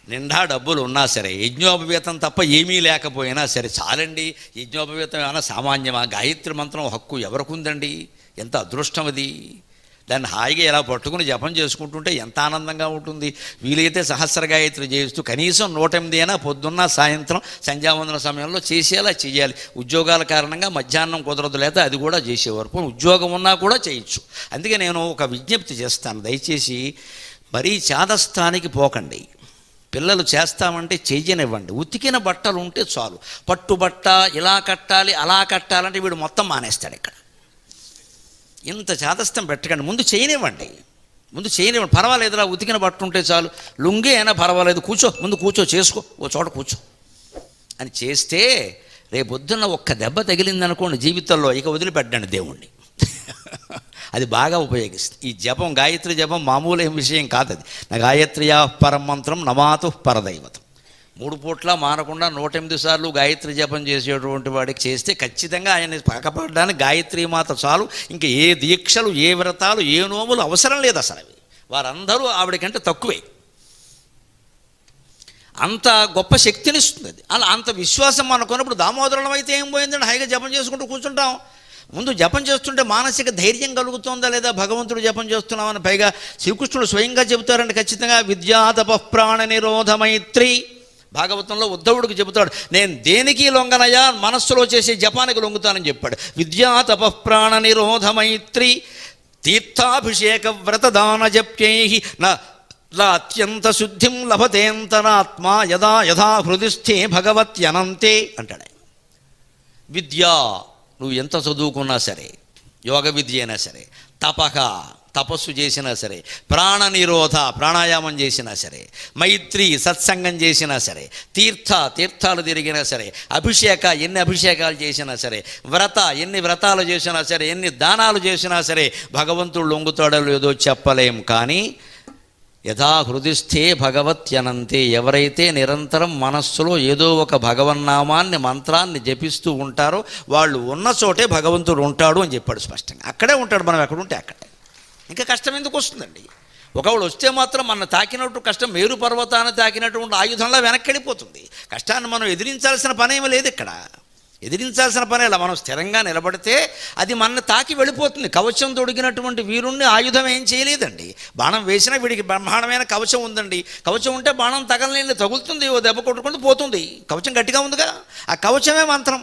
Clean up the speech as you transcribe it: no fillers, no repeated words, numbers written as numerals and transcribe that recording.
నిండా డబ్బులు ఉన్నా సరే, యజ్ఞోపవీతం తప్ప ఏమీ లేకపోయినా సరే చాలండి. యజ్ఞోపవీతం ఏమైనా సామాన్యమా? గాయత్రి మంత్రం హక్కు ఎవరికి ఉందండి? ఎంత అదృష్టం అది! దాన్ని హాయిగా ఇలా పట్టుకుని జపం చేసుకుంటుంటే ఎంత ఆనందంగా ఉంటుంది. వీలైతే సహస్ర గాయత్రి చేస్తూ కనీసం 108 అయినా పొద్దున్న సాయంత్రం సంధ్యావందన సమయంలో చేసేలా చేయాలి. ఉద్యోగాల కారణంగా మధ్యాహ్నం కుదరదు, లేదా అది కూడా చేసేవారు. ఉద్యోగం ఉన్నా కూడా చేయొచ్చు. అందుకే నేను ఒక విజ్ఞప్తి చేస్తాను, దయచేసి మరీ చాదస్తానికి పోకండి. పిల్లలు చేస్తామంటే చెయ్యనివ్వండి. ఉతికిన బట్టలు ఉంటే చాలు. పట్టుబట్ట ఇలా కట్టాలి అలా కట్టాలంటే వీడు మొత్తం మానేస్తాడు. ఇక్కడ ఇంత చాదస్తం పెట్టకండి. ముందు చేయనివ్వండి. పర్వాలేదురా, ఉతికిన బట్ట ఉంటే చాలు. లుంగి అయినా పర్వాలేదు, ముందు కూర్చో, చేసుకో, ఓ చోట కూర్చో అని చేస్తే రేపొద్దున్న ఒక్క దెబ్బ తగిలిందనుకోండి జీవితంలో, ఇక వదిలిపెట్టండి దేవుణ్ణి. అది బాగా ఉపయోగిస్తుంది. ఈ జపం, గాయత్రి జపం మామూలు ఏం విషయం కాదు. అది నా గాయత్రియా పరమంత్రం నమాతు పరదైవతం. 3 పూట్ల మానకుండా 108 సార్లు గాయత్రి జపం చేసేటువంటి వాడికి చేస్తే ఖచ్చితంగా ఆయన పక్కపడడానికి గాయత్రి మాత చాలు. ఇంకా ఏ దీక్షలు, ఏ వ్రతాలు, ఏ నోములు అవసరం లేదు అసలు. అవి వారందరూ ఆవిడకంటే తక్కువే. అంత గొప్ప శక్తినిస్తుంది అది. అలా అంత విశ్వాసం అనుకున్నప్పుడు దామోదరం అయితే ఏం పోయిందంటే హాయిగా జపం చేసుకుంటూ కూర్చుంటాం. ముందు జపం చేస్తుంటే మానసిక ధైర్యం కలుగుతుందా లేదా, భగవంతుడు జపం చేస్తున్నామని. పైగా శ్రీకృష్ణుడు స్వయంగా చెబుతారండి ఖచ్చితంగా, విద్యా తప ప్రాణ నిరోధ మైత్రి. భాగవతంలో ఉద్ధవుడికి చెబుతాడు, నేను దేనికి లొంగనయా, మనస్సులో చేసే జపానికి లొంగుతానని చెప్పాడు. విద్యా తప ప్రాణ నిరోధ మైత్రి తీర్థాభిషేక వ్రతదాన జప్యై నా అత్యంత శుద్ధిం లభతేంతరాత్మ యదా యథా హృదిస్థే భగవత్యనంతే అంటాడు. విద్య, నువ్వు ఎంత చదువుకున్నా సరే, యోగ విద్య అయినా సరే, తపస్సు చేసినా సరే, ప్రాణ నిరోధ ప్రాణాయామం చేసినా సరే, మైత్రి సత్సంగం చేసినా సరే, తీర్థాలు తిరిగినా సరే, ఎన్ని అభిషేకాలు చేసినా సరే, ఎన్ని వ్రతాలు చేసినా సరే, ఎన్ని దానాలు చేసినా సరే భగవంతుడు లొంగుతాడో లేదో చెప్పలేం. కానీ యథా హృదిస్థే భగవత్యనంతే, ఎవరైతే నిరంతరం మనస్సులో ఏదో ఒక భగవన్నామాన్ని మంత్రాన్ని జపిస్తూ ఉంటారో వాళ్ళు ఉన్న చోటే భగవంతుడు ఉంటాడు అని చెప్పాడు స్పష్టంగా. అక్కడే ఉంటాడు, మనం ఎక్కడుంటే అక్కడే. ఇంకా కష్టం ఎందుకు వస్తుందండి? ఒకవాడు వస్తే మాత్రం మన తాకినట్టు కష్టం మేరు పర్వతాన్ని తాకినటువంటి ఆయుధంలా వెనక్కి వెళ్ళిపోతుంది. కష్టాన్ని మనం ఎదిరించాల్సిన పనేమీ లేదు. ఇక్కడ ఎదిరించాల్సిన పని ఇలా మనం స్థిరంగా నిలబడితే అది మన తాకి వెళ్ళిపోతుంది. కవచం తొడిగినటువంటి వీరుణ్ణి ఆయుధం ఏం చేయలేదండి. బాణం వేసినా వీడికి బ్రహ్మాండమైన కవచం ఉందండి. కవచం ఉంటే బాణం తగలలేని తగులుతుంది, ఓ దెబ్బ కొట్టుకుంటూ పోతుంది. కవచం గట్టిగా ఉందిగా, ఆ కవచమే మంత్రం.